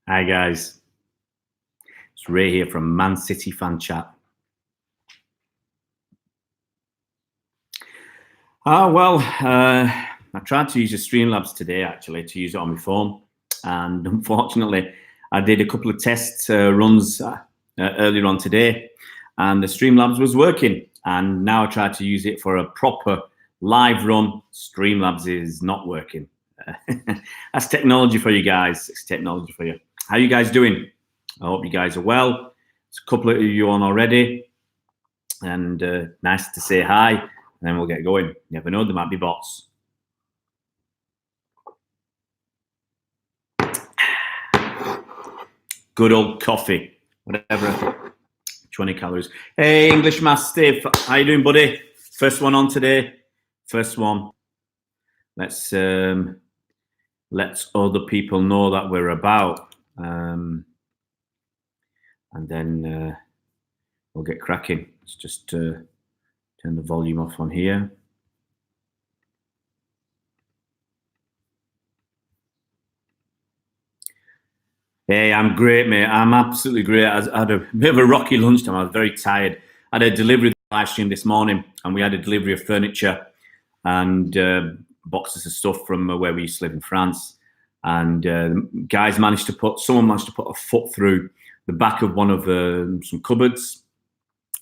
Hi guys, it's Ray here from Man City Fan Chat. I tried to use the Streamlabs today actually to use it on my phone, and unfortunately I did a couple of test runs earlier on today, and the Streamlabs was working, and now I tried to use it for a proper live run. Streamlabs is not working. That's technology for you guys. It's technology for you. How you guys doing? I hope you guys are well. There's a couple of you on already, and nice to say hi, and then we'll get going. You never know, there might be bots. Good old coffee, whatever, 20 calories. Hey, English Mastiff, how you doing, buddy? First one on today. First one. Let's other people know that we're about. And then we'll get cracking. Let's just turn the volume off on here. Hey, I'm great, mate. I'm absolutely great. I had a bit of a rocky lunchtime. I was very tired. I had a delivery live stream this morning, and we had a delivery of furniture and boxes of stuff from where we used to live in France. And someone managed to put a foot through the back of one of some cupboards.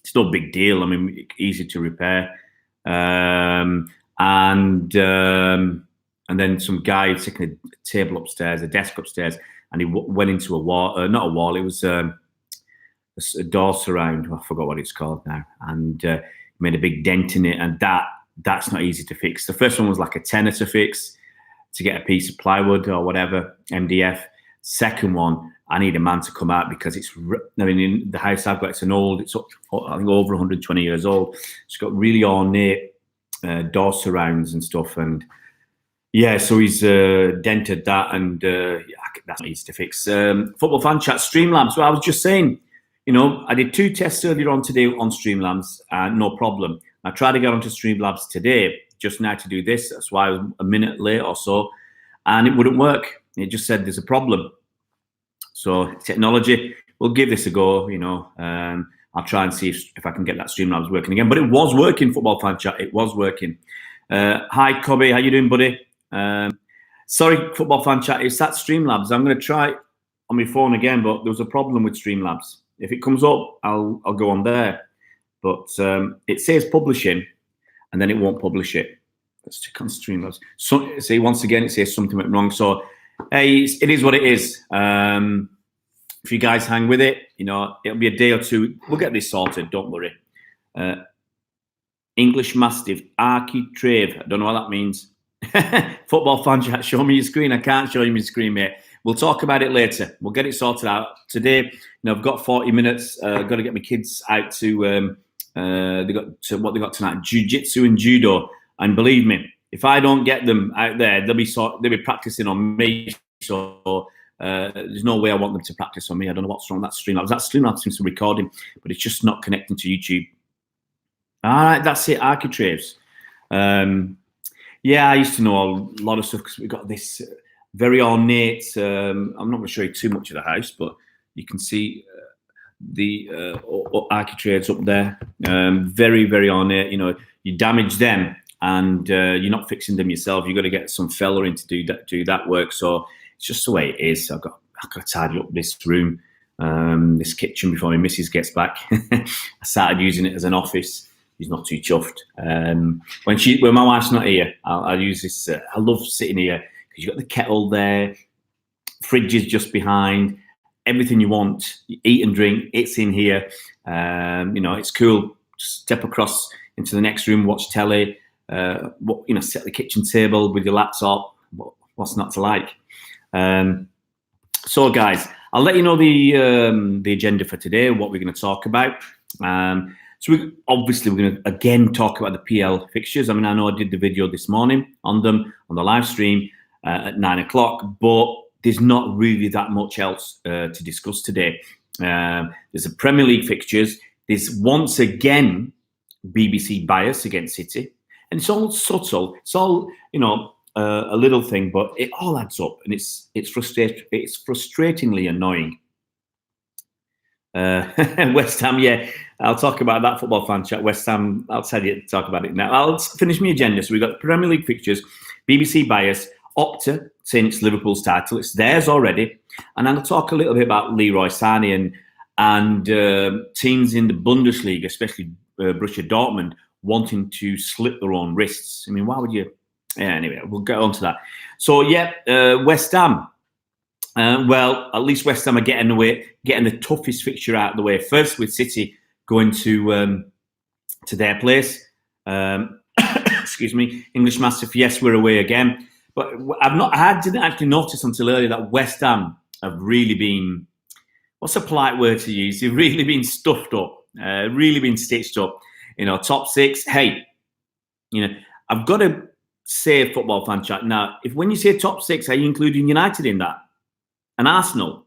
It's no big deal. I mean, easy to repair. And then some guy taking a table upstairs, a desk upstairs, and he went into a wall, not a wall, it was a door surround. I forgot what it's called now. And made a big dent in it, and that's not easy to fix. The first one was like a tenner to fix, to get a piece of plywood or whatever, MDF. Second one, I need a man to come out because in the house I've got, it's I think over 120 years old. It's got really ornate door surrounds and stuff. And yeah, so he's dented that, and that's not easy to fix. Football Fan Chat, Streamlabs. Well, I was just saying, I did 2 tests earlier on today on Streamlabs, no problem. I tried to get onto Streamlabs today, just now to do this. That's why I was a minute late or so, and it wouldn't work. It just said there's a problem. So technology, we'll give this a go. I'll try and see if I can get that Streamlabs working again. But it was working, Football Fan Chat. It was working. Hi, Cobby. How you doing, buddy? Sorry, Football Fan Chat. It's that Streamlabs. I'm going to try it on my phone again, but there was a problem with Streamlabs. If it comes up, I'll go on there. But it says publishing, and then it won't publish it. Let's check on Streamlabs. So, see, once again, it says something went wrong. So, hey, it is what it is. If you guys hang with it, it'll be a day or two. We'll get this sorted. Don't worry. English Mastiff, architrave. I don't know what that means. Football Fan Chat, show me your screen. I can't show you my screen, mate. We'll talk about it later. We'll get it sorted out. Today, I've got 40 minutes. I've got to get my kids out to what they got tonight, jiu-jitsu and judo. And believe me, if I don't get them out there, they'll be practicing on me. So there's no way I want them to practice on me. I don't know what's wrong with that Streamlabs. That Streamlabs seems to be recording, but it's just not connecting to YouTube. All right, that's it. Architraves. Yeah, I used to know a lot of stuff because we've got this very ornate. I'm not going to show you too much of the house, but you can see the architraves up there. Very, very ornate. You damage them, and you're not fixing them yourself. You've got to get some fella in to do that work. So it's just the way it is. I've got to tidy up this room, this kitchen before my missus gets back. I started using it as an office. He's not too chuffed. When my wife's not here, I'll use this. I love sitting here because you've got the kettle there, fridge is just behind. Everything you want, you eat and drink, it's in here. It's cool. Just step across into the next room, watch telly. Set the kitchen table with your laptop. What's not to like? So, guys, I'll let you know the agenda for today. What we're going to talk about. So we're going to again talk about the PL fixtures. I mean, I know I did the video this morning on them on the live stream at 9 o'clock, but there's not really that much else to discuss today. There's a Premier League fixtures. There's once again BBC bias against City, and it's all subtle. It's all a little thing, but it all adds up, and it's frustratingly annoying. West Ham, yeah, I'll talk about that football fan chat. West Ham, I'll tell you to talk about it now. I'll finish my agenda. So we've got Premier League fixtures, BBC bias, Opta, saying it's Liverpool's title. It's theirs already. And I'll talk a little bit about Leroy Sane and teams in the Bundesliga, especially Borussia Dortmund, wanting to slit their own wrists. I mean, why would you? Yeah, anyway, we'll get on to that. So, West Ham. Well, at least West Ham are getting the toughest fixture out of the way first, with City going to their place. Excuse me, English Mastiff. Yes, we're away again, but I didn't actually notice until earlier that West Ham have really been, what's a polite word to use? They've really been stuffed up, really been stitched up. Top six. Hey, I've got to say, football fan chat now. When you say top six, are you including United in that? And Arsenal,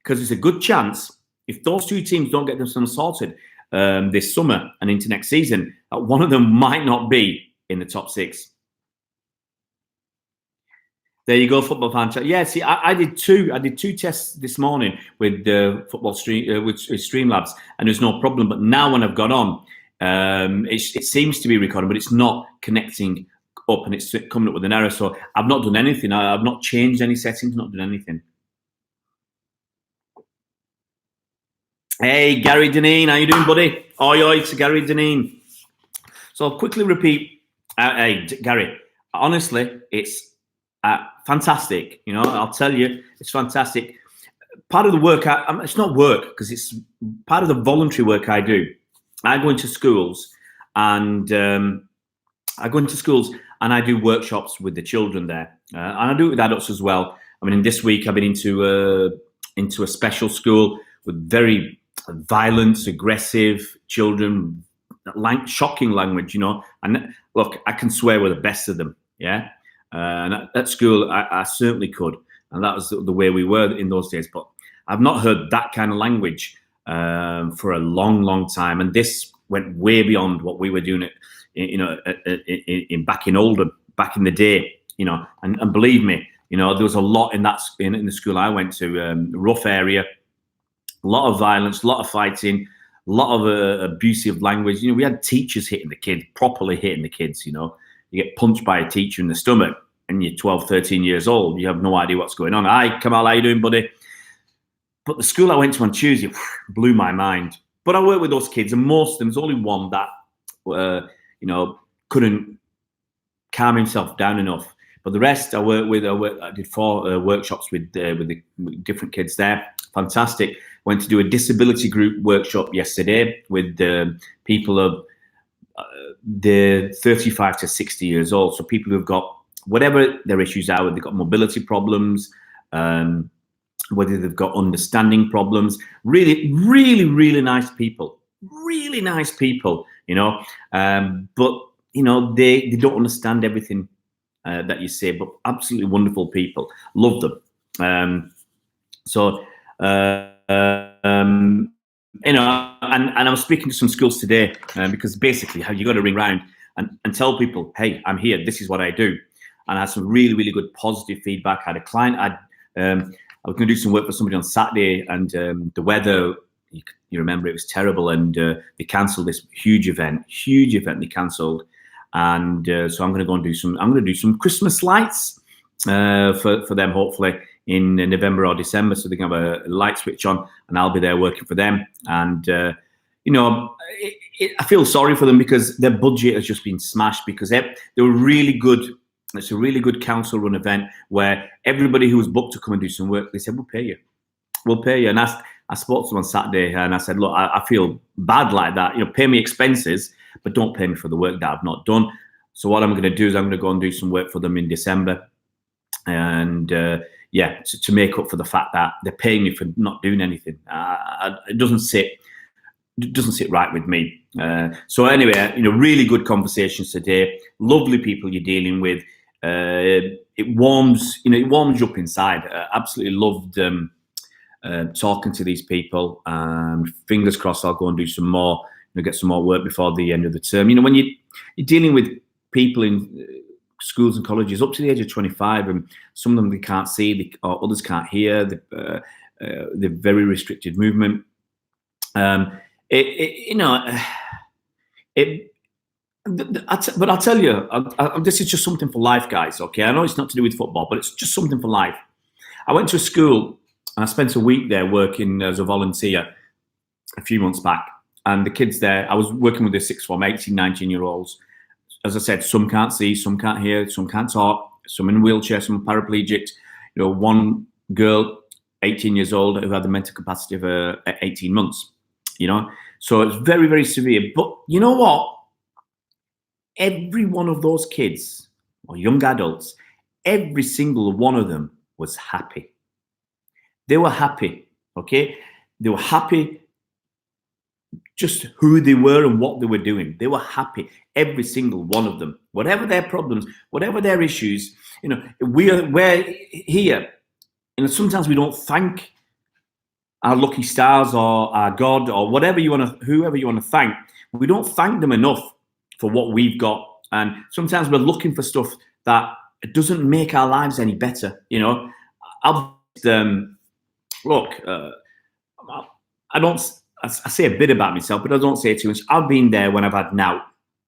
because it's a good chance if those two teams don't get themselves sorted this summer and into next season, one of them might not be in the top six. There you go, football fan chat. Yeah, see, I did two tests this morning with the football stream with Streamlabs, and there's no problem. But now when I've got on, it seems to be recording, but it's not connecting up, and it's coming up with an error. So I've not done anything. I've not changed any settings. Not done anything. Hey, Gary Deneen, how you doing, buddy? Oi, it's Gary Deneen. So I'll quickly repeat. Hey, Gary, honestly, it's fantastic. I'll tell you, it's fantastic. Part of the work, it's not work, because it's part of the voluntary work I do. I go into schools and I do workshops with the children there. And I do it with adults as well. I mean, this week I've been into a special school with very violent, aggressive children, shocking language, And look, I can swear we're the best of them, yeah. And at school, I certainly could, and that was the way we were in those days. But I've not heard that kind of language for a long, long time, and this went way beyond what we were doing back in Oldham, back in the day, And believe me, there was a lot in in the school I went to, rough area. A lot of violence, a lot of fighting, a lot of abusive language. We had teachers hitting the kids, properly hitting the kids. You get punched by a teacher in the stomach and you're 12, 13 years old. You have no idea what's going on. Hi, Kamal, how you doing, buddy? But the school I went to on Tuesday blew my mind. But I worked with those kids, and most of them, there's only one that, couldn't calm himself down enough. But the rest I worked with. I did 4 workshops with different kids there. Fantastic. Went to do a disability group workshop yesterday with people of the 35 to 60 years old. So people who've got whatever their issues are, whether they've got mobility problems, whether they've got understanding problems. Really, really, really nice people. Really nice people, but, they don't understand everything that you say, but absolutely wonderful people. Love them. And I was speaking to some schools today because basically how you got to ring round and tell people, hey, I'm here. This is what I do. And I had some really, really good positive feedback. I had a client. I was going to do some work for somebody on Saturday, and the weather, you remember, it was terrible, and they cancelled this huge event they cancelled. And so I'm going to go and do some Christmas lights for them, hopefully in November or December, so they can have a light switch on, and I'll be there working for them. And I feel sorry for them because their budget has just been smashed, because they were really good. It's a really good council-run event where everybody who was booked to come and do some work, they said, we'll pay you. And I spoke to them on Saturday, and I said, look, I feel bad like that. Pay me expenses, but don't pay me for the work that I've not done. So what I'm going to do is I'm going to go and do some work for them in December. And to make up for the fact that they're paying me for not doing anything. It doesn't sit right with me. So anyway, really good conversations today. Lovely people you're dealing with. It warms you up inside. Absolutely loved talking to these people. Fingers crossed, I'll go and do some more. Get some more work before the end of the term. When you're dealing with people in schools and colleges up to the age of 25, and some of them they can't see, or others can't hear. They're very restricted movement. But I'll tell you, this is just something for life, guys. Okay, I know it's not to do with football, but it's just something for life. I went to a school and I spent a week there working as a volunteer a few months back. And the kids there, I was working with the sixth form, 18, 19-year-olds. As I said, some can't see, some can't hear, some can't talk, some in a wheelchair, some paraplegic. One girl, 18 years old, who had the mental capacity of 18 months. So it's very, very severe. But you know what? Every one of those kids or young adults, every single one of them was happy. They were happy, okay? They were happy just who they were and what they were doing. They were happy, every single one of them. Whatever their problems, whatever their issues, we're here. Sometimes we don't thank our lucky stars or our God or whoever you want to thank. We don't thank them enough for what we've got. And sometimes we're looking for stuff that doesn't make our lives any better. I say a bit about myself, but I don't say too much. I've been there when I've had now.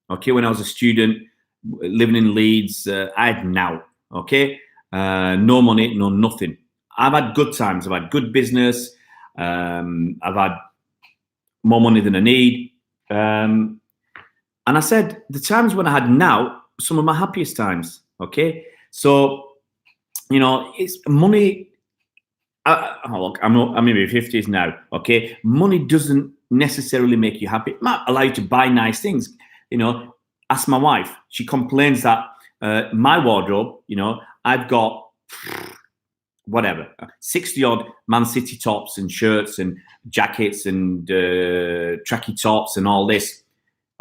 Okay, when I was a student living in Leeds, I had now. Okay, no money, no nothing. I've had good times. I've had good business. I've had more money than I need. And I said the times when I had now, some of my happiest times. Okay, so it's money. Look, I'm in my 50s now. Okay, money doesn't necessarily make you happy. It might allow you to buy nice things. Ask my wife. She complains that my wardrobe. I've got 60 odd Man City tops and shirts and jackets and tracky tops and all this.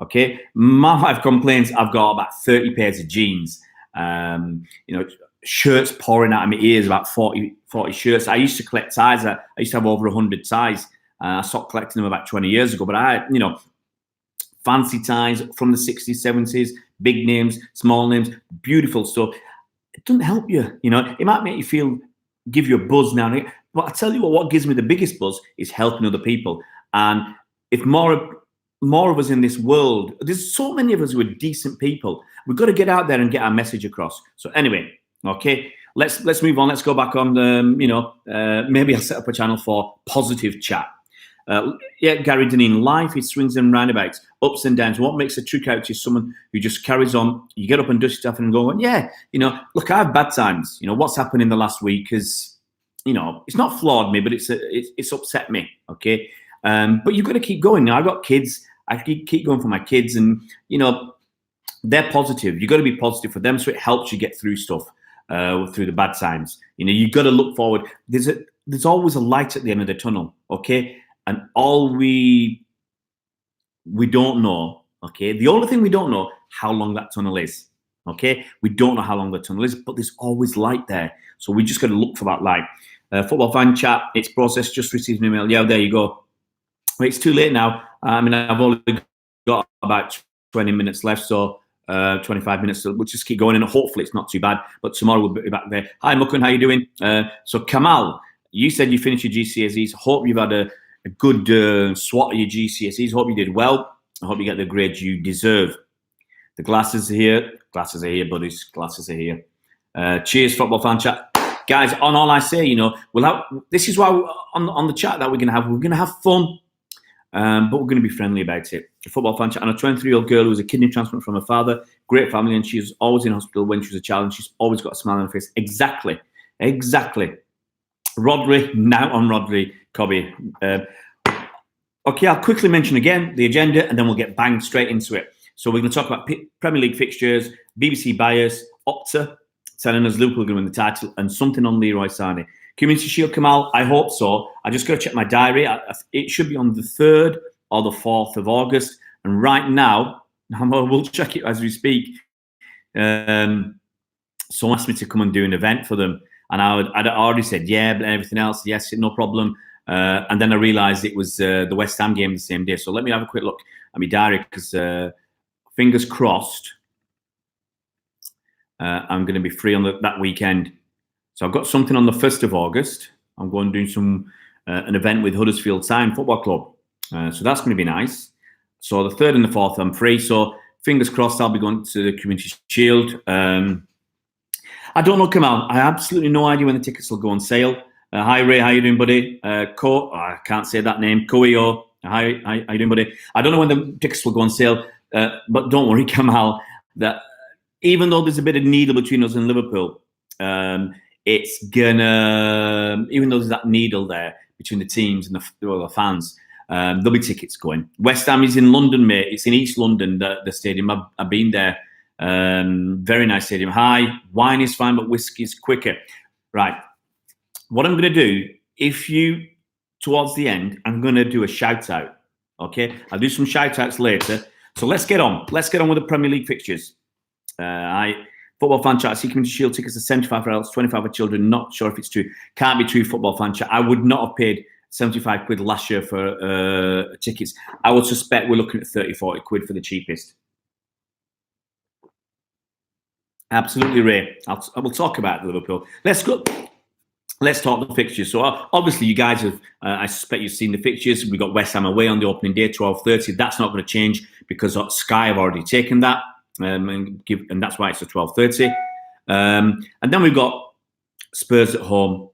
Okay, my wife complains I've got about 30 pairs of jeans. Shirts pouring out of my ears, about 40 shirts. I used to collect ties. I used to have over 100 ties. I stopped collecting them about 20 years ago. But I, fancy ties from the 60s, 70s, big names, small names, beautiful stuff. It doesn't help you. It might make you give you a buzz now and again. But I tell you what gives me the biggest buzz is helping other people. And if more of us in this world, there's so many of us who are decent people. We've got to get out there and get our message across. So anyway. Okay, let's move on. Let's go back on. Maybe I'll set up a channel for positive chat. Gary Deneen, life is swings and roundabouts, ups and downs. What makes a true coach is someone who just carries on. You get up and dust stuff and go, look, I have bad times. What's happened in the last week is, it's not flawed me, but it's upset me. Okay, but you've got to keep going. Now I've got kids. I keep going for my kids, and they're positive. You've got to be positive for them, so it helps you get through stuff. Through the bad times, you've got to look forward. There's always a light at the end of the tunnel, okay? And all we don't know, okay? The only thing we don't know how long that tunnel is, okay? We don't know how long the tunnel is, but there's always light there. So we just got to look for that light. Football fan chat, it's processed. Just received an email. Yeah, there you go. Well, it's too late now. I've only got about 20 minutes left, so. 25 minutes, so we'll just keep going, and hopefully it's not too bad. But tomorrow we'll be back there. Hi, Mukun, how you doing? So Kamal, you said you finished your GCSEs. Hope you've had a good swat of your GCSEs. Hope you did well. I hope you get the grades you deserve. The glasses are here. Glasses are here, buddies. Glasses are here. Cheers, football fan chat, guys. On all I say, this is why on the chat that we're gonna have fun. But we're going to be friendly about it. A football fan chat. And a 23-year-old girl who was a kidney transplant from her father. Great family, and she was always in hospital when she was a child. And she's always got a smile on her face. Exactly. Rodri, now on Rodri, Cobby. Okay, I'll quickly mention again the agenda, and then we'll get banged straight into it. So we're going to talk about Premier League fixtures, BBC bias, Opta telling us Liverpool are going to win the title, and something on Leroy Sane. Community Shield, Kamal, I hope so. I just got to check my diary. It should be on the 3rd or the 4th of August. And right now, we'll check it as we speak. Someone asked me to come and do an event for them. And I'd already said, yeah, but everything else, yes, no problem. And then I realised it was the West Ham game the same day. So let me have a quick look at my diary, because fingers crossed. I'm going to be free on that weekend. So I've got something on the 1st of August. I'm going to do an event with Huddersfield Sane Football Club. So that's going to be nice. So the 3rd and the 4th, I'm free. So fingers crossed, I'll be going to the Community Shield. I don't know, Kamal. I have absolutely no idea when the tickets will go on sale. Hi, Ray. How you doing, buddy? I can't say that name. Koeo. Hi, how you doing, buddy? I don't know when the tickets will go on sale, but don't worry, Kamal. That even though there's a bit of needle between us and Liverpool, it's gonna. Even though there's that needle there between the teams and the fans, there'll be tickets going. West Ham is in London, mate. It's in East London, the stadium. I've been there. Very nice stadium. Hi, wine is fine, but whiskey's quicker. Right. What I'm going to do, towards the end, I'm going to do a shout out. Okay. I'll do some shout outs later. So let's get on. Let's get on with the Premier League fixtures. Football fan chat, Community Shield tickets are 75 for adults, 25 for children. Not sure if it's true. Can't be true, football fan chat. I would not have paid 75 quid last year for tickets. I would suspect we're looking at 30, 40 quid for the cheapest. Absolutely, Ray. I will talk about Liverpool. Let's go. Let's talk the fixtures. So obviously, you guys have. I suspect you've seen the fixtures. We got West Ham away on the opening day, 12:30. That's not going to change because Sky have already taken that, and that's why it's at 12:30. And then we've got Spurs at home,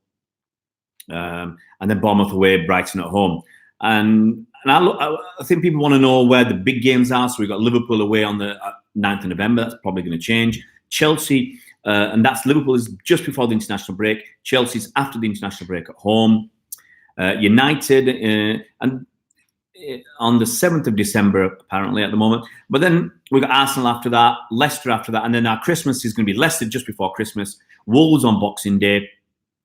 and then Bournemouth away, Brighton at home. And I think people want to know where the big games are. So we've got Liverpool away on the 9th of November. That's probably going to change. Chelsea, and that's Liverpool is just before the international break. Chelsea's after the international break at home. United and on the 7th of December, apparently at the moment. But then we've got Arsenal after that, Leicester after that, and then our Christmas is going to be Leicester just before Christmas. Wolves on Boxing Day.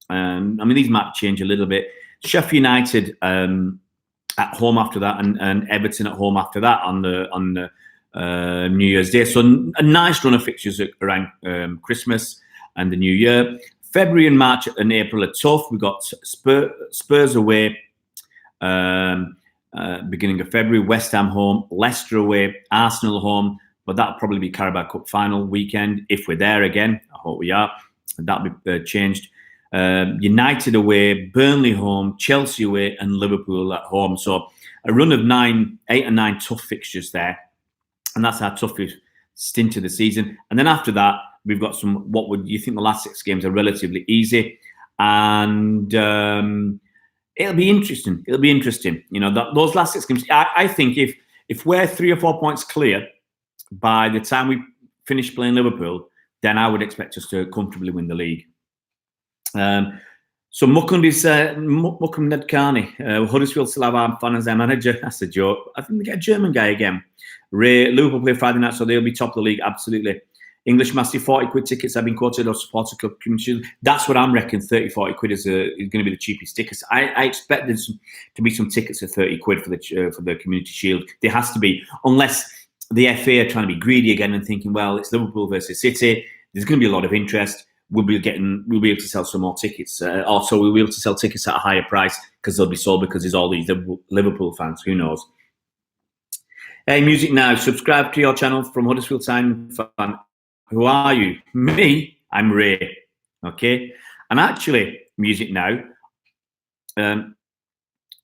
I mean, these might change a little bit. Sheffield United at home after that, and Everton at home after that on the New Year's Day. So a nice run of fixtures around Christmas and the New Year. February and March and April are tough. We've got Spurs away beginning of February, West Ham home, Leicester away, Arsenal home, but that'll probably be Carabao Cup final weekend if we're there again. I hope we are. That'll be changed. United away, Burnley home, Chelsea away, and Liverpool at home. So a run of 8 and 9 tough fixtures there. And that's our toughest stint of the season. And then after that, we've got you think the last 6 games are relatively easy. And it'll be interesting. It'll be interesting. You know, those last 6 games, I think if we're 3 or 4 points clear by the time we finish playing Liverpool, then I would expect us to comfortably win the league. So Mukund is Mukund Nedkani. Huddersfield still have Arm as their manager. That's a joke. I think they get a German guy again. Ray, Liverpool play Friday night, so they'll be top of the league. Absolutely. English Massive, 40 quid tickets have been quoted or supporter club community. That's what I'm reckoning. 30, 40 quid is going to be the cheapest tickets. I expect there to be some tickets at 30 quid for the Community Shield. There has to be, unless the FA are trying to be greedy again and thinking, well, it's Liverpool versus City. There's going to be a lot of interest. We'll be able to sell some more tickets. Also, we'll be able to sell tickets at a higher price because they'll be sold because there's all these Liverpool fans. Who knows? Hey, Music Now. Subscribe to your channel from Huddersfield Town fan. Who are you? Me? I'm Ray. Okay? And actually, Music Now,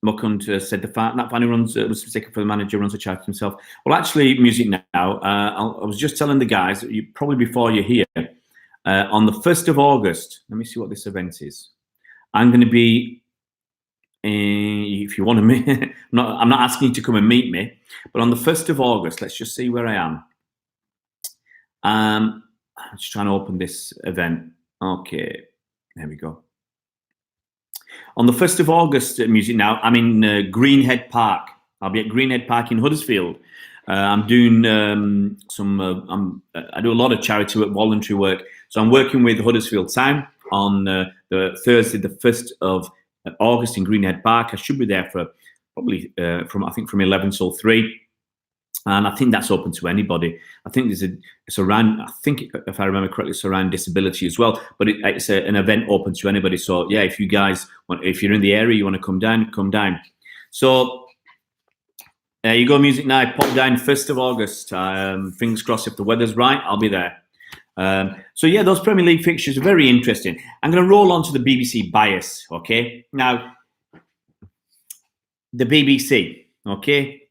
Mukund said that fan who runs was mistaken for the manager, runs a charity himself. Well, actually, Music Now, I was just telling the guys, probably before you're here, on the 1st of August, let me see what this event is. I'm going to be, if you want to meet, I'm not asking you to come and meet me, but on the 1st of August, let's just see where I am. I'm just trying to open this event. Okay, there we go. On the 1st of August, Music Now, I'm in Greenhead Park. I'll be at Greenhead Park in Huddersfield. I'm doing I do a lot of charity work, voluntary work. So I'm working with Huddersfield Town on the Thursday, the 1st of August in Greenhead Park. I should be there for probably from 11 till 3. And I think that's open to anybody. I think it's around, I think if I remember correctly, it's around disability as well. But it's an event open to anybody. So yeah, if you guys if you're in the area, you want to come down, come down. So there you go, Music Now. Pop down 1st of August. Fingers crossed if the weather's right, I'll be there. So yeah, those Premier League fixtures are very interesting. I'm going to roll on to the BBC bias. Okay, now the BBC. Okay,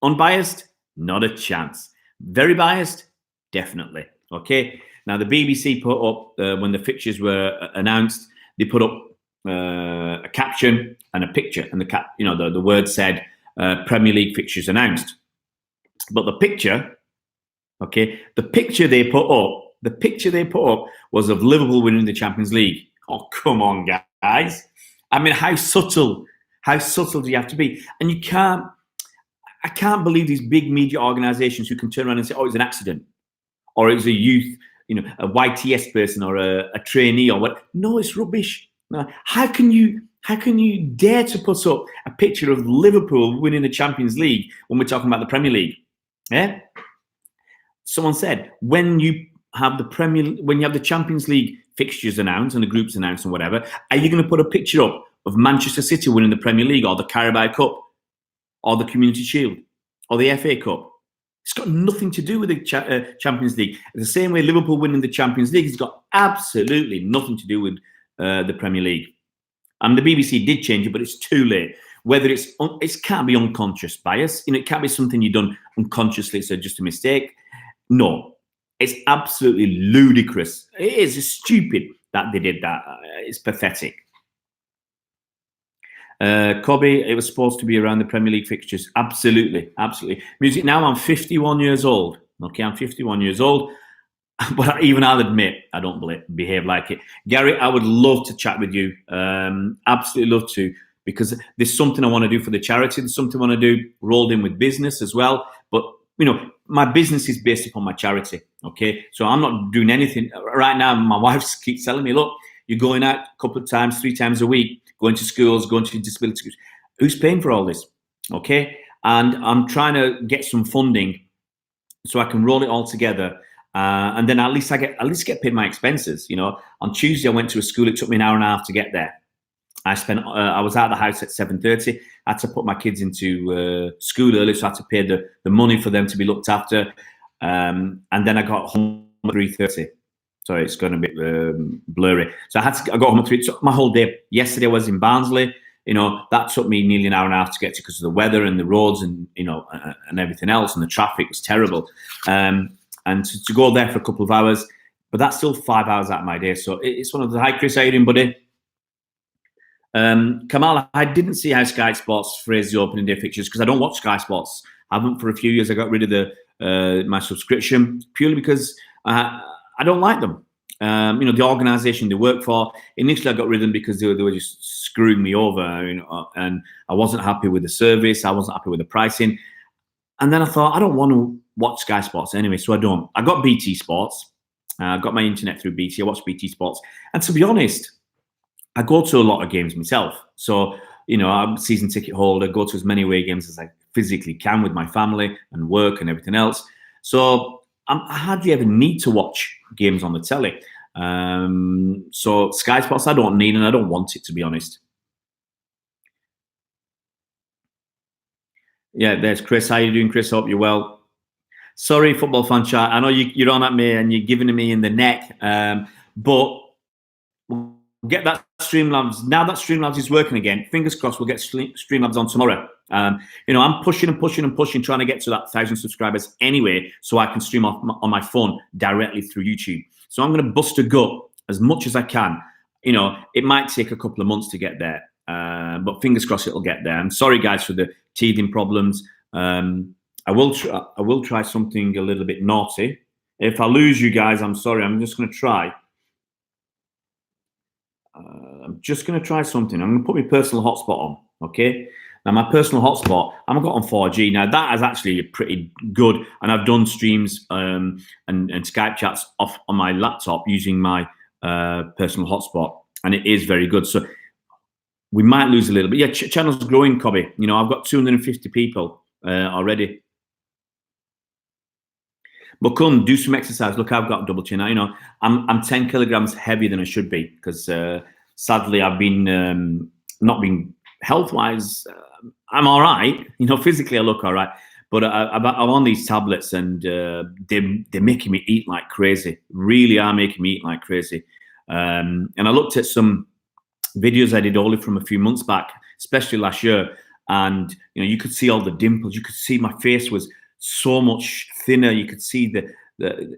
unbiased, not a chance. Very biased, definitely. Okay. Now the BBC put up when the fixtures were announced, they put up a caption and a picture, and the word said Premier League fixtures announced. But the picture they put up was of Liverpool winning the Champions League. Oh, come on, guys! I mean, how subtle do you have to be? And I can't believe these big media organisations who can turn around and say, "Oh, it's an accident," or it was a youth, a YTS person or a trainee or what. No, it's rubbish. No. How can you dare to put up a picture of Liverpool winning the Champions League when we're talking about the Premier League? Yeah. Someone said when you have the Champions League fixtures announced and the groups announced and whatever, are you going to put a picture up of Manchester City winning the Premier League or the Carabao Cup or the Community Shield or the FA Cup? It's got nothing to do with the Champions League. The same way Liverpool winning the Champions League has got absolutely nothing to do with the Premier League. And the BBC did change it, but it's too late. Whether it can't be unconscious bias. It can't be something you've done unconsciously, so just a mistake. No, it's absolutely ludicrous. It is. It's stupid that they did that. It's pathetic. Cobby, it was supposed to be around the Premier League fixtures. Absolutely. Music, now I'm 51 years old. Okay, I'm 51 years old. But even I'll admit, I don't behave like it. Gary, I would love to chat with you. Absolutely love to, because there's something I want to do for the charity. There's something I want to do rolled in with business as well. But, my business is based upon my charity. Okay, so I'm not doing anything. Right now, my wife keeps telling me, look, you're going out a couple of times, 3 times a week, going to schools, going to disability schools. Who's paying for all this? Okay. And I'm trying to get some funding so I can roll it all together. And then at least get paid my expenses. On Tuesday, I went to a school. It took me an hour and a half to get there. I was out of the house at 7:30. I had to put my kids into school early, so I had to pay the money for them to be looked after. And then I got home at 3:30. Sorry, it's going a bit blurry. So I got home at 3. It took my whole day. Yesterday I was in Barnsley. That took me nearly an hour and a half to get to because of the weather and the roads and and everything else, and the traffic was terrible. And to go there for a couple of hours, but that's still 5 hours out of my day. So it's one of the. Hi, Chris, how you doing, buddy? Kamal, I didn't see how Sky Sports phrased the opening day fixtures because I don't watch Sky Sports. I haven't for a few years. I got rid of my subscription purely because I don't like them. The organisation they work for. Initially, I got rid of them because they were just screwing me over, and I wasn't happy with the service. I wasn't happy with the pricing. And then I thought, I don't want to watch Sky Sports anyway, so I don't. I got BT Sports. I got my internet through BT. I watch BT Sports. And to be honest, I go to a lot of games myself. So, I'm a season ticket holder, go to as many away games as I physically can with my family and work and everything else. So I hardly ever need to watch games on the telly. So Sky Sports I don't need and I don't want it, to be honest. Yeah, there's Chris. How you doing, Chris? Hope you're well. Sorry, football fan chat. I know you're on at me and you're giving me in the neck. But we'll get that Streamlabs. Now that Streamlabs is working again, fingers crossed we'll get Streamlabs on tomorrow. I'm pushing and pushing, trying to get to that 1,000 subscribers anyway, so I can stream off on my phone directly through YouTube. So I'm going to bust a gut as much as I can. It might take a couple of months to get there, but fingers crossed it'll get there. I'm sorry, guys, for the teething problems. I will try something a little bit naughty. If I lose you guys, I'm sorry. I'm just going to try. I'm just going to try something. I'm going to put my personal hotspot on. Okay. Now my personal hotspot, I've got on 4G. Now that is actually pretty good, and I've done streams and Skype chats off on my laptop using my personal hotspot, and it is very good. So we might lose a little bit. Yeah, channel's growing, Cobby. I've got 250 people already. But come do some exercise. Look, I've got a double chin. I'm 10 kilograms heavier than I should be because sadly I've been not being health-wise. I'm all right. Physically I look all right, But I'm on these tablets, and they're making me eat like crazy. Really are making me eat like crazy. And I looked at some videos I did only from a few months back, especially last year, and you could see all the dimples. You could see my face was so much thinner. You could see the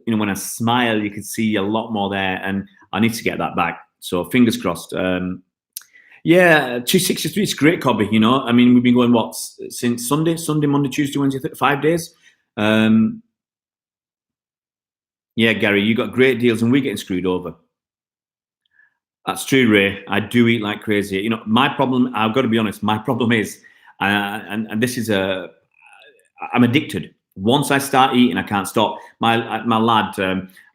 when I smile, you could see a lot more there, and I need to get that back. So fingers crossed. Yeah, 263 is great, Cobby. I mean, we've been going since Sunday, Monday, Tuesday, Wednesday, 5 days. Yeah, Gary, you got great deals, and we're getting screwed over. That's true, Ray. I do eat like crazy. My problem, I've got to be honest, my problem is, and this is I'm addicted. Once I start eating, I can't stop. My lad,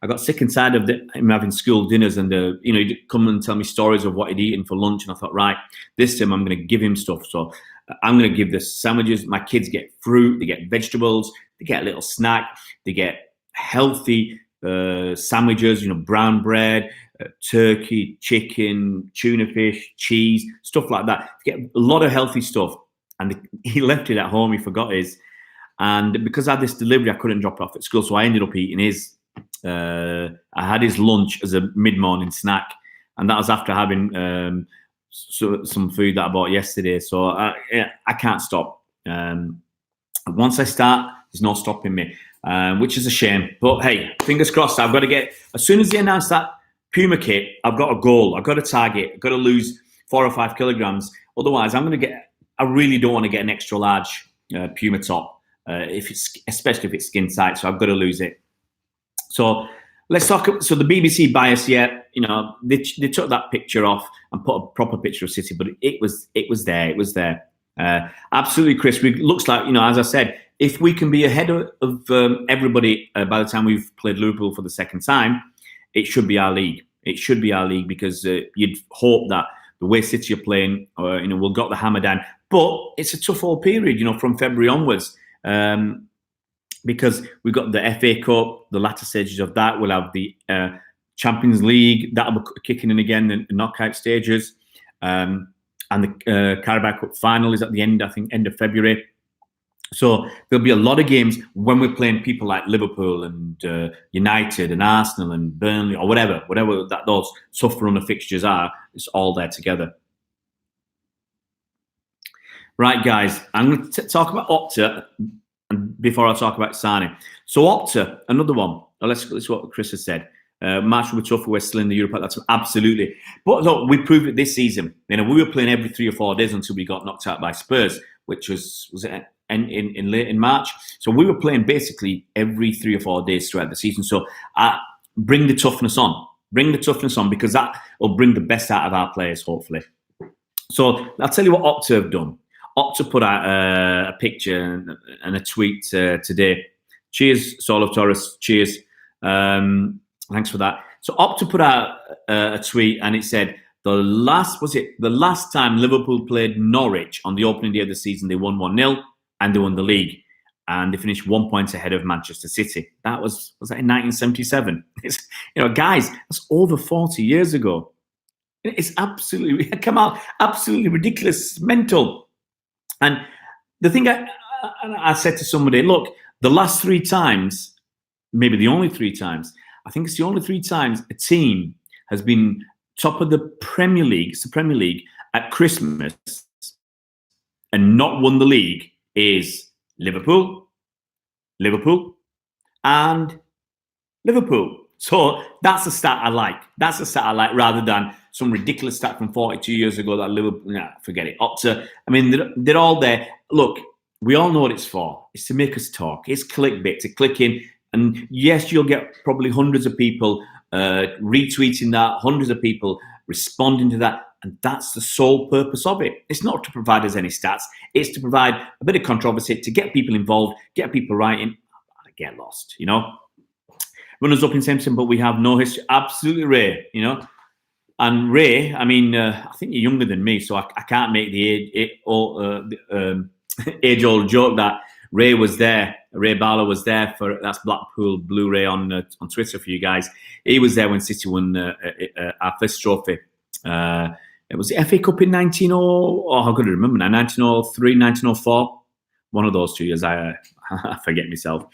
I got sick and tired of him having school dinners, and he'd come and tell me stories of what he'd eaten for lunch, and I thought, right, this time I'm going to give him stuff. So I'm going to give the sandwiches. My kids get fruit, they get vegetables, they get a little snack, they get healthy sandwiches, brown bread, turkey, chicken, tuna fish, cheese, stuff like that. They get a lot of healthy stuff. And he left it at home, he forgot his. And because I had this delivery, I couldn't drop it off at school. So I ended up eating his. I had his lunch as a mid-morning snack. And that was after having some food that I bought yesterday. So I can't stop. Once I start, there's no stopping me, which is a shame. But hey, fingers crossed. I've got to get, as soon as they announce that Puma kit, I've got a goal. I've got a target. I've got to lose 4 or 5 kilograms. Otherwise, I really don't want to get an extra large Puma top. Especially if it's skin tight, so I've got to lose it. So let's talk. So the BBC bias, they took that picture off and put a proper picture of City, but it was there. It was there. Absolutely, Chris. Looks like, as I said, if we can be ahead of everybody by the time we've played Liverpool for the second time, it should be our league. It should be our league, because you'd hope that the way City are playing, we'll got the hammer down. But it's a tough old period, from February onwards. Because we've got the FA Cup, the latter stages of that. We'll have the Champions League, that'll be kicking in again, the knockout stages. And the Carabao Cup final is at the end, I think, end of February. So there'll be a lot of games when we're playing people like Liverpool and United and Arsenal and Burnley, or whatever that those tough run of fixtures are. It's all there together. Right, guys, I'm going to talk about Opta before I talk about Sane. So Opta, another one. Let's what Chris has said. March will be tough. We're still in the Europa. That's absolutely. But look, we proved it this season. We were playing every 3 or 4 days until we got knocked out by Spurs, which was it in late in March. So we were playing basically every 3 or 4 days throughout the season. So bring the toughness on. Bring the toughness on, because that will bring the best out of our players, hopefully. So I'll tell you what Opta have done. Opta put out a picture and a tweet today. Cheers, Saul of Taurus. Cheers. Thanks for that. So Opta put out a tweet, and it said, the last time Liverpool played Norwich on the opening day of the season, they won 1-0 and they won the league. And they finished 1 point ahead of Manchester City. That was that in 1977? Guys, that's over 40 years ago. It's absolutely ridiculous, mental. And the thing I said to somebody, look, the last 3 times, maybe the only 3 times, I think it's the only 3 times a team has been top of the Premier League, it's the Premier League, at Christmas and not won the league is Liverpool, and Liverpool. So that's a stat I like. That's a stat I like, rather than some ridiculous stat from 42 years ago that Liverpool, forget it. Opta, I mean, they're all there. Look, we all know what it's for. It's to make us talk. It's clickbait, to click in. And yes, you'll get probably hundreds of people retweeting that, hundreds of people responding to that. And that's the sole purpose of it. It's not to provide us any stats. It's to provide a bit of controversy, to get people involved, get people writing. I get lost, Runners up in Simpson, but we have no history. Absolutely, Ray, And Ray, I mean, I think you're younger than me, so I can't make the age-old joke that Ray was there. Ray Barlow was there that's Blackpool Blu-ray on Twitter for you guys. He was there when City won our first trophy. It was the FA Cup in 1903, 1904. One of those 2 years. I I forget myself.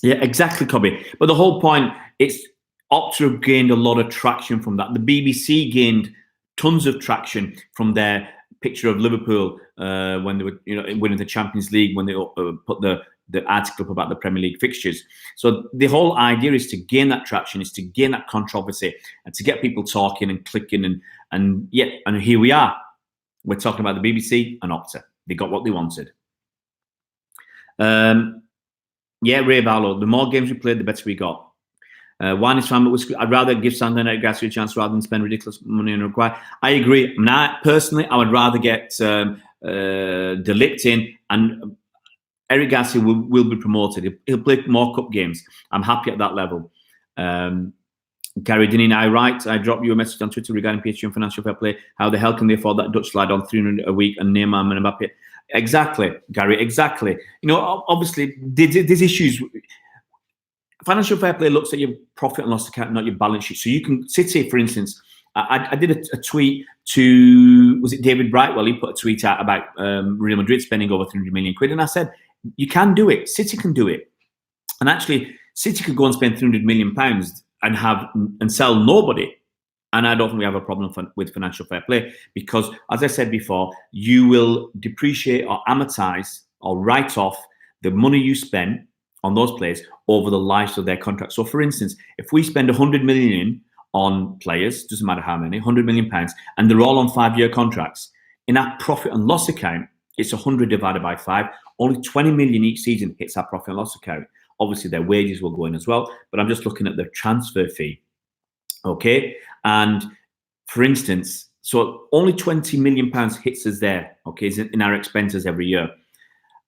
Yeah, exactly, Cobby. But the whole point, it's Opta have gained a lot of traction from that. The BBC gained tons of traction from their picture of Liverpool when they were, winning the Champions League, when they put the article up about the Premier League fixtures. So the whole idea is to gain that traction, is to gain that controversy, and to get people talking and clicking, and here we are. We're talking about the BBC and Opta. They got what they wanted. Ray Barlow, the more games we played, the better we got. Wine is fine, but I'd rather give Sandon and Gassi a chance rather than spend ridiculous money on require. I agree. Personally, I would rather get De Ligt in, and Eric Gassi will be promoted. He'll play more cup games. I'm happy at that level. Gary Dinning, I dropped you a message on Twitter regarding PSG and financial fair play. How the hell can they afford that Dutch lad on 300 a week and Neymar and Mbappe? Exactly, Gary, exactly. Obviously, there's issues. Financial fair play looks at your profit and loss account, not your balance sheet. So you can City, for instance. I did a tweet to, was it David Brightwell? He put a tweet out about Real Madrid spending over 300 million quid, and I said, you can do it. City can do it, and actually, City could go and spend 300 million pounds and sell nobody. And I don't think we have a problem with financial fair play because, as I said before, you will depreciate or amortize or write off the money you spend on those players over the lives of their contract. So, for instance, if we spend 100 million on players, doesn't matter how many, 100 million pounds, and they're all on 5-year contracts, in our profit and loss account, it's 100 divided by 5. Only 20 million each season hits our profit and loss account. Obviously, their wages will go in as well, but I'm just looking at the transfer fee. Okay, and for instance, so only 20 million pounds hits us there. Okay, in our expenses every year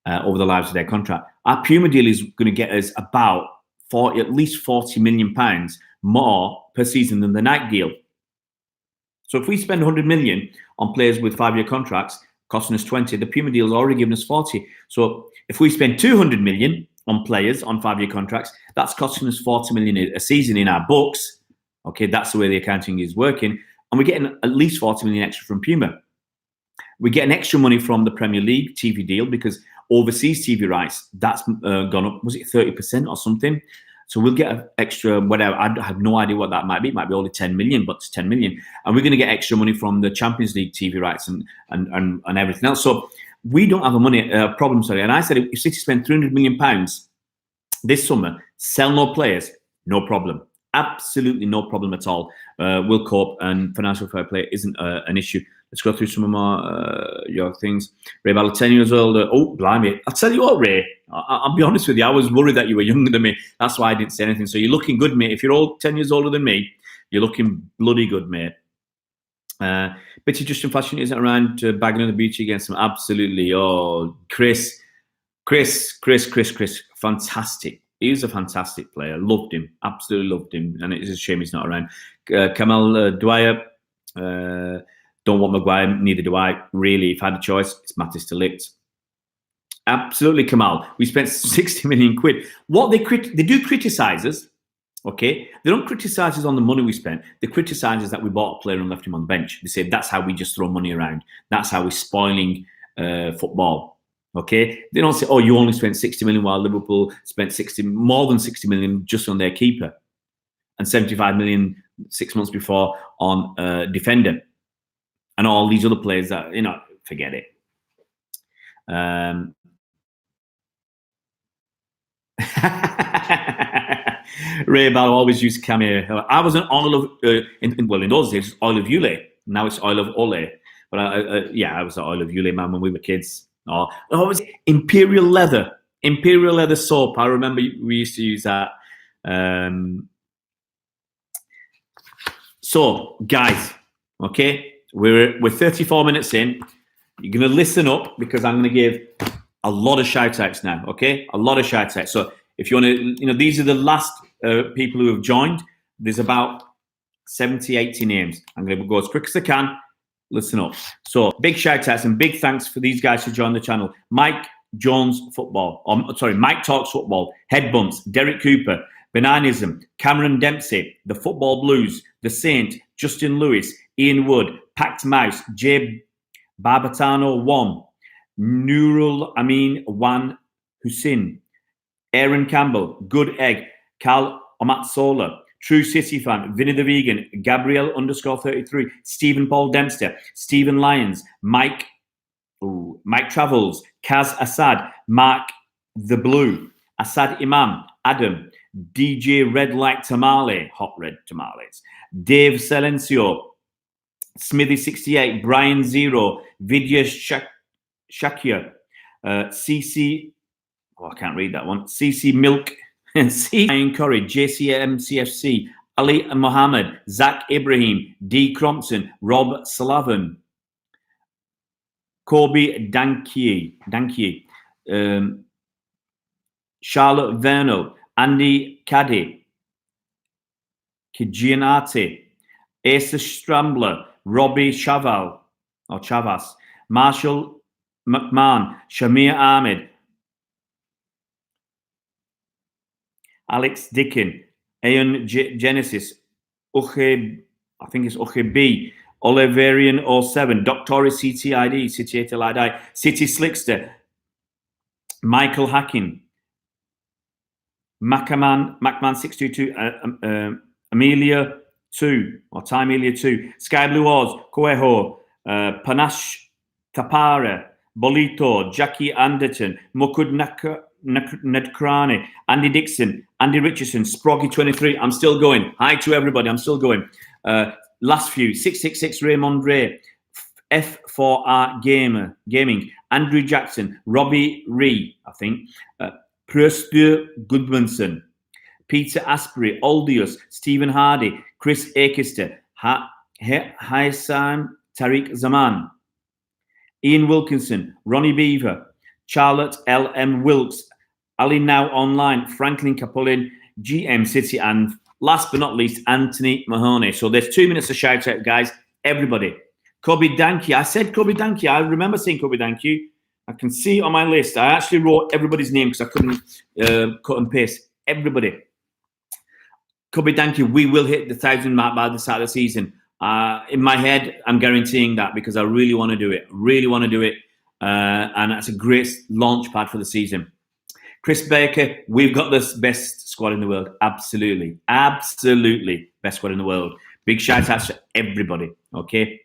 over the lives of their contract. Our Puma deal is going to get us about at least 40 million pounds more per season than the Nike deal. So if we spend 100 million on players with 5-year contracts, costing us 20, the Puma deal has already given us 40. So if we spend 200 million on players on 5-year contracts, that's costing us 40 million a season in our books. Okay, that's the way the accounting is working. And we're getting at least 40 million extra from Puma. We're getting extra money from the Premier League TV deal because overseas TV rights, that's gone up, was it 30% or something? So we'll get an extra, whatever, I have no idea what that might be. It might be only 10 million, but it's 10 million. And we're going to get extra money from the Champions League TV rights and everything else. So we don't have a problem, sorry. And I said, if City spend 300 million pounds this summer, sell no players, no problem. Absolutely no problem at all. We'll cope, and financial fair play isn't an issue. Let's go through some of your things. Ray Ball, 10 years old. Oh, blimey. I'll tell you what, Ray. I'll be honest with you. I was worried that you were younger than me. That's why I didn't say anything. So you're looking good, mate. If you're 10 years older than me, you're looking bloody good, mate. Bitty Justin Fashion isn't around bagging on the beach against him. Absolutely. Oh, Chris. Fantastic. He was a fantastic player. Loved him. Absolutely loved him. And it's a shame he's not around. Kamal Dwyer. Don't want Maguire. Neither do I. Really, if I had a choice, it's Mattis de Ligt. Absolutely, Kamal. We spent 60 million quid. What they do criticise us. Okay, they don't criticise us on the money we spent. They criticise us that we bought a player and left him on the bench. They say that's how we just throw money around. That's how we're spoiling football. Okay, they don't say, oh, you only spent 60 million while Liverpool spent more than 60 million just on their keeper and 75 million 6 months before on defender and all these other players that, forget it. Ray Ball always used cameo. I was an oil of, in those days, it was oil of Yule. Now it's oil of Ole. But I was the oil of Yule man when we were kids. Oh, it was Imperial Leather soap. I remember we used to use that. So, guys, okay, we're 34 minutes in. You're going to listen up because I'm going to give a lot of shout-outs now, okay? A lot of shout-outs. So if you want to, these are the last people who have joined. There's about 70, 80 names. I'm going to go as quick as I can. Listen up. So big shout outs and big thanks for these guys who joined the channel. Mike Jones Football. Mike Talks Football. Head Bumps. Derek Cooper. Beninism. Cameron Dempsey. The Football Blues. The Saint. Justin Lewis. Ian Wood. Packed Mouse. Jay Barbatano 1. Nurul Amin 1. Hussein, Aaron Campbell, Good Egg, Cal Omatsola, True City Fan, Vinny the Vegan, Gabriel _33, Stephen Paul Dempster, Stephen Lyons, Mike Travels, Kaz Assad, Mark the Blue, Assad Imam, Adam, DJ Red Light Tamale, Hot Red Tamales, Dave Silencio, Smithy68, Brian Zero, Vidya Shakir, CC, I can't read that one, CC Milk, C. Ian Curry, JCMCFC, Ali Mohammed, Zach Ibrahim, D. Crompton, Rob Slaven, Kobe Dankie, Charlotte Verno, Andy Caddy, Kijianati, Asa Strambler, Robbie Chavas, Marshall McMahon, Shamir Ahmed, Alex Dickin, Aeon Genesis, Uche, I think it's Uche B, Oliverian 07, Doctori CTID, City Lidi, City Slickster, Michael Hacking, Macman 622, Amelia 2, or Timelia 2, Sky Blue Oz, Coejo, Panache Tapara, Bolito, Jackie Anderton, Mukud Nedkrani, Andy Dixon, Andy Richardson, Sproggy 23. I'm still going. Hi to everybody. I'm still going. Last few, 666 Raymond Ray, F4R Gaming, Andrew Jackson, Robbie Ree, I think, Pröster Gudmundsson, Peter Asprey, Aldius, Stephen Hardy, Chris Akester, Haysam Tariq Zaman, Ian Wilkinson, Ronnie Beaver, Charlotte L.M. Wilkes, Ali Now Online, Franklin Capolin, GM City, and last but not least, Anthony Mahoney. So there's 2 minutes to shout out, guys. Everybody. Kobe Danke. I said Kobe Danke. I remember saying Kobe Danke. I can see it on my list. I actually wrote everybody's name because I couldn't cut and paste. Everybody. Kobe Danke, we will hit the 1,000 mark by the start of the season. In my head, I'm guaranteeing that because I really want to do it. And that's a great launch pad for the season. Chris Baker, we've got the best squad in the world. Absolutely. Best squad in the world. Big shout outs to everybody. Okay.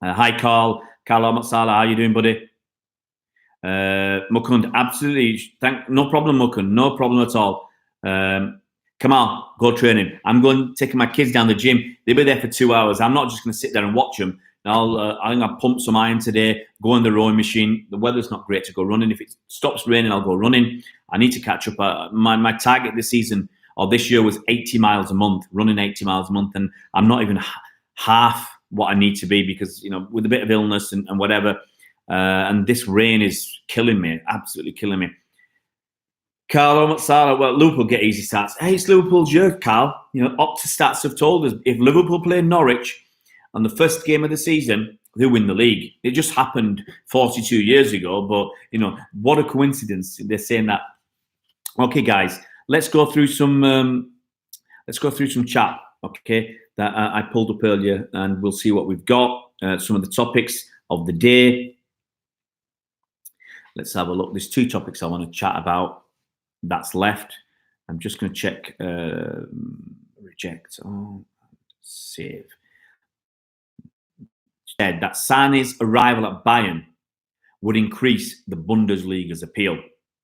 Hi, Carl. Carl Matsala, how you doing, buddy? Mukund, absolutely. No problem, Mukund. No problem at all. Come on, go training. I'm going taking my kids down the gym. They'll be there for 2 hours. I'm not just going to sit there and watch them. I think I'll pump some iron today, go on the rowing machine. The weather's not great to go running. If it stops raining, I'll go running. I need to catch up. My target this season or this year was 80 miles a month, running 80 miles a month. And I'm not even half what I need to be because, with a bit of illness and whatever. And this rain is killing me, absolutely killing me. Carlo Mazzara, well, Liverpool get easy starts. Hey, it's Liverpool's year, Carl. Opta stats have told us if Liverpool play Norwich on the first game of the season, they win the league. It just happened 42 years ago, but what a coincidence. They're saying that. Okay, guys, let's go through some chat. Okay, that I pulled up earlier, and we'll see what we've got. Some of the topics of the day. Let's have a look. There's 2 topics I want to chat about. That's left. I'm just going to check. Reject. Save. Said that Sane's arrival at Bayern would increase the Bundesliga's appeal.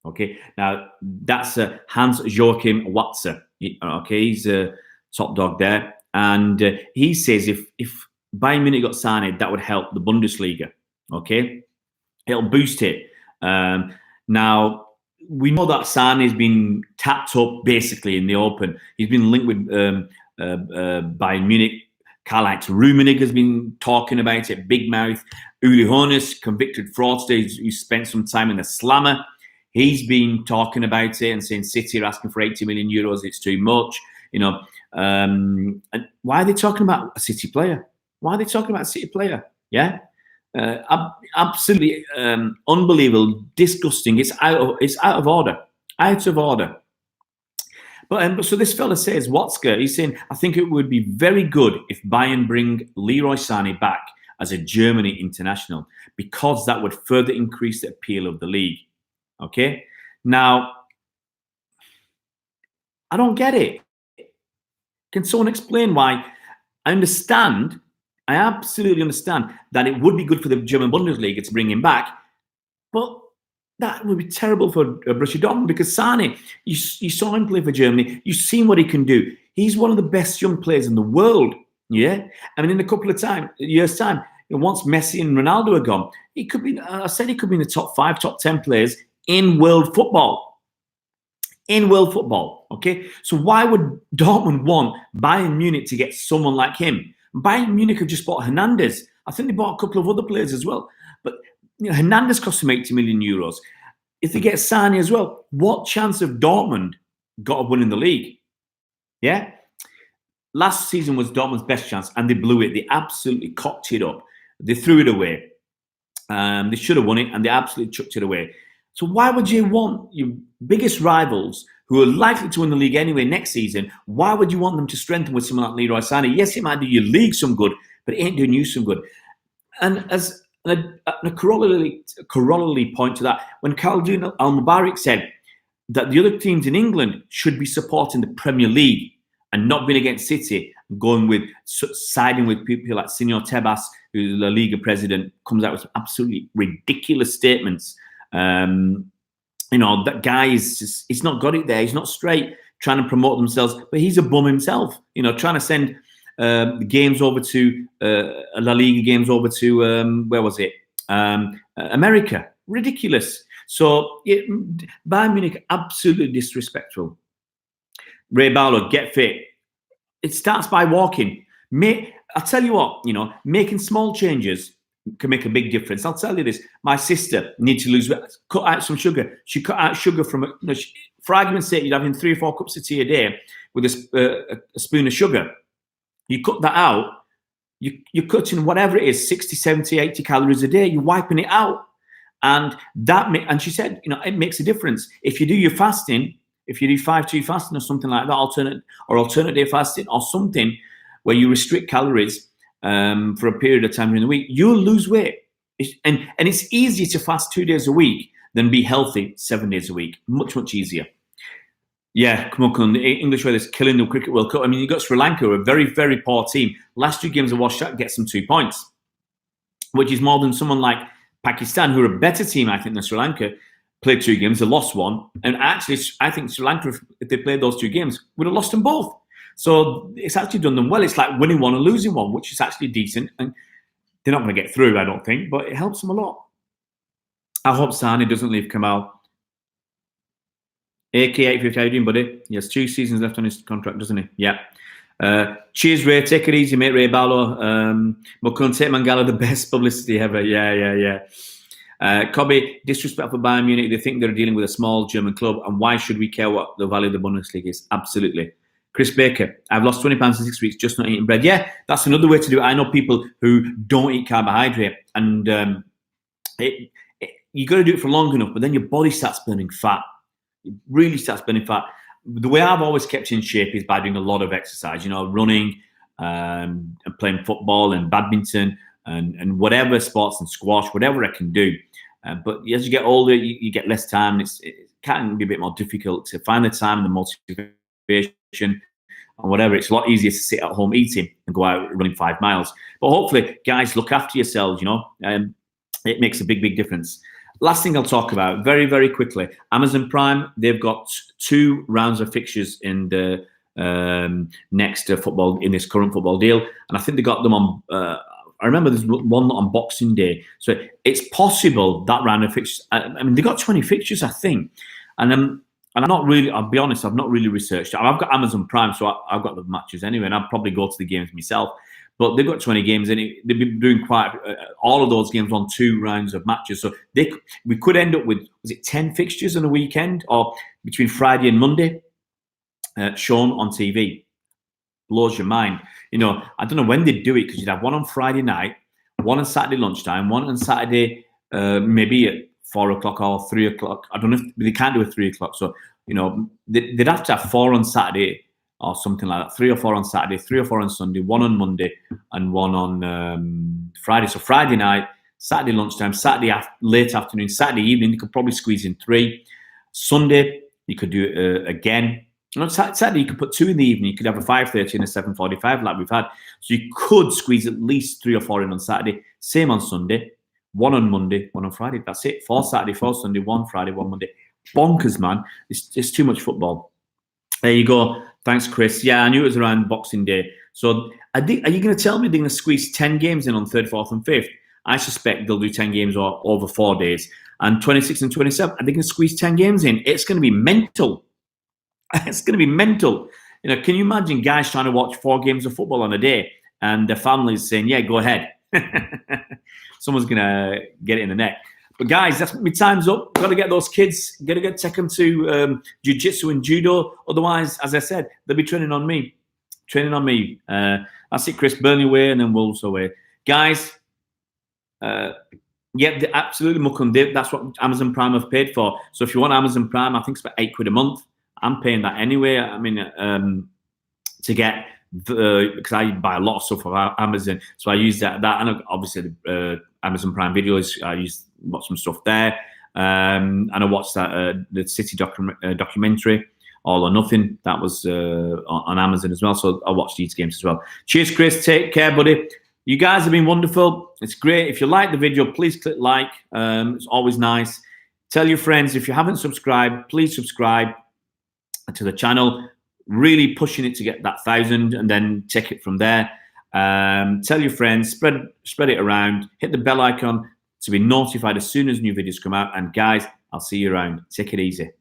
Okay, now that's Hans-Joachim Watzer. Okay, he's a top dog there, and he says if Bayern Munich got Sane, that would help the Bundesliga. Okay, it'll boost it. Now we know that Sane has been tapped up basically in the open. He's been linked with Bayern Munich. Karl-Heinz Rummenigge has been talking about it. Big mouth. Uli Hoeneß, convicted fraudster who spent some time in the slammer. He's been talking about it and saying City are asking for 80 million euros. It's too much. And why are they talking about a City player? Yeah. Absolutely unbelievable, disgusting. It's out of order. But so this fella says, Watzke, he's saying, I think it would be very good if Bayern bring Leroy Sané back as a Germany international because that would further increase the appeal of the league. Okay? Now, I don't get it. Can someone explain why? I absolutely understand that it would be good for the German Bundesliga to bring him back, but that would be terrible for Borussia Dortmund because Sane, you saw him play for Germany. You've seen what he can do. He's one of the best young players in the world. Yeah, I mean, in a couple of years' time, once Messi and Ronaldo are gone, he could be. I said he could be in the top 5, top 10 players in world football. In world football, okay. So why would Dortmund want Bayern Munich to get someone like him? Bayern Munich have just bought Hernandez. I think they bought a couple of other players as well. But Hernandez cost them 80 million euros. If they get Sane as well, what chance have Dortmund got of winning the league? Yeah. Last season was Dortmund's best chance, and they blew it. They absolutely cocked it up. They threw it away. They should have won it, and they absolutely chucked it away. So why would you want your biggest rivals, who are likely to win the league anyway next season, why would you want them to strengthen with someone like Leroy Sané? Yes, it might do your league some good, but it ain't doing you some good. And as a corollary point to that, when Khaldoon Al-Mubarak said that the other teams in England should be supporting the Premier League and not being against City, siding with people like Senor Tebas, who's the La Liga president, comes out with some absolutely ridiculous statements. That guy he's not got it there. He's not straight, trying to promote themselves, but he's a bum himself. Trying to send games over to La Liga games over to where was it? America. Ridiculous. So Bayern Munich, absolutely disrespectful. Ray Barlow, get fit. It starts by walking. I'll tell you what, making small changes can make a big difference. I'll tell you this. My sister needs to lose weight. Cut out some sugar. She cut out sugar from, for argument's sake, you're having 3 or 4 cups of tea a day with a spoon of sugar. You cut that out, you're cutting whatever it is, 60, 70, 80 calories a day. You're wiping it out. And and she said, it makes a difference. If you do your fasting, if you do 5-2 fasting or something like that, alternate day fasting or something where you restrict calories for a period of time during the week, you'll lose weight. And it's easier to fast 2 days a week than be healthy 7 days a week. Much, much easier. Yeah, come on. The English weather's killing the Cricket World Cup. I mean, you got Sri Lanka, a very, very poor team. Last 2 games are washed out, gets them 2 points, which is more than someone like Pakistan, who are a better team, I think, than Sri Lanka. Played 2 games, they lost 1. And actually, I think Sri Lanka, if they played those 2 games, would have lost them both. So it's actually done them well. It's like winning 1 and losing 1, which is actually decent. And they're not going to get through, I don't think, but it helps them a lot. I hope Sane doesn't leave Kamal. AK850, how you doing, buddy? He has 2 seasons left on his contract, doesn't he? Yeah. Cheers, Ray. Take it easy, mate. Ray Barlow. Mokunte Mangala, the best publicity ever. Yeah. Cobby, disrespectful Bayern Munich. They think they're dealing with a small German club, and why should we care what the value of the Bundesliga is? Absolutely. Chris Baker, I've lost 20 pounds in 6 weeks just not eating bread. Yeah, that's another way to do it. I know people who don't eat carbohydrate, and you got to do it for long enough, but then your body starts burning fat. It really starts burning fat. The way I've always kept in shape is by doing a lot of exercise, running and playing football and badminton and whatever sports and squash, whatever I can do. But as you get older, you get less time. And it can be a bit more difficult to find the time and the motivation and whatever. It's a lot easier to sit at home eating and go out running 5 miles. But hopefully, guys, look after yourselves, it makes a big, big difference. Last thing I'll talk about very, very quickly. Amazon Prime, they've got 2 rounds of fixtures in the next football, in this current football deal. And I think they got them on, I remember there's one on Boxing Day. So it's possible that round of fixtures, I mean, they got 20 fixtures, I think. And I'm not really, I'll be honest, I've not really researched it. I've got Amazon Prime, so I've got the matches anyway, and I'll probably go to the games myself. But they've got 20 games, and they've been doing quite all of those games on 2 rounds of matches. So we could end up with, was it 10 fixtures on a weekend, or between Friday and Monday, shown on TV. Blows your mind. I don't know when they'd do it, because you'd have one on Friday night, one on Saturday lunchtime, one on Saturday maybe at 4 o'clock or 3 o'clock. I don't know if they can't do it 3 o'clock. So, they'd have to have 4 on Saturday or something like that. 3 or 4 on Saturday, 3 or 4 on Sunday, 1 on Monday, and 1 on Friday. So Friday night, Saturday lunchtime, Saturday late afternoon, Saturday evening, you could probably squeeze in 3. Sunday, you could do it again. On Saturday, you could put 2 in the evening. You could have a 5:30 and a 7:45 like we've had. So you could squeeze at least 3 or 4 in on Saturday. Same on Sunday. 1 on Monday, 1 on Friday. That's it. 4 Saturday, 4 Sunday, 1 Friday, 1 Monday. Bonkers, man. It's too much football. There you go. Thanks, Chris. Yeah, I knew it was around Boxing Day. So are you going to tell me they're going to squeeze 10 games in on 3rd, 4th and 5th? I suspect they'll do 10 games over 4 days. And 26 and 27, are they going to squeeze 10 games in? It's going to be mental. It's going to be mental. You know, can you imagine guys trying to watch 4 games of football on a day and their families saying, yeah, go ahead. Someone's going to get it in the neck. But guys, that's my time's up. Got to get those kids, got to take them to jiu-jitsu and judo. Otherwise, as I said, they'll be training on me. That's it, Chris. Burnley away and then Wolves away. Guys, yeah, absolutely muck and dip. That's what Amazon Prime have paid for. So if you want Amazon Prime, I think it's about £8 a month. I'm paying that anyway. I mean, to get because I buy a lot of stuff off Amazon, so I use that. And obviously Amazon Prime Videos, I watch some stuff there, and I watched that the City documentary, All or Nothing. That was on Amazon as well. So I watched these games as well. Cheers, Chris. Take care, buddy. You guys have been wonderful. It's great. If you like the video, please click like. It's always nice. Tell your friends. If you haven't subscribed, please subscribe to the channel. Really pushing it to get that 1,000 and then take it from there. Tell your friends, spread it around, hit the bell icon to be notified as soon as new videos come out. And guys, I'll see you around. Take it easy.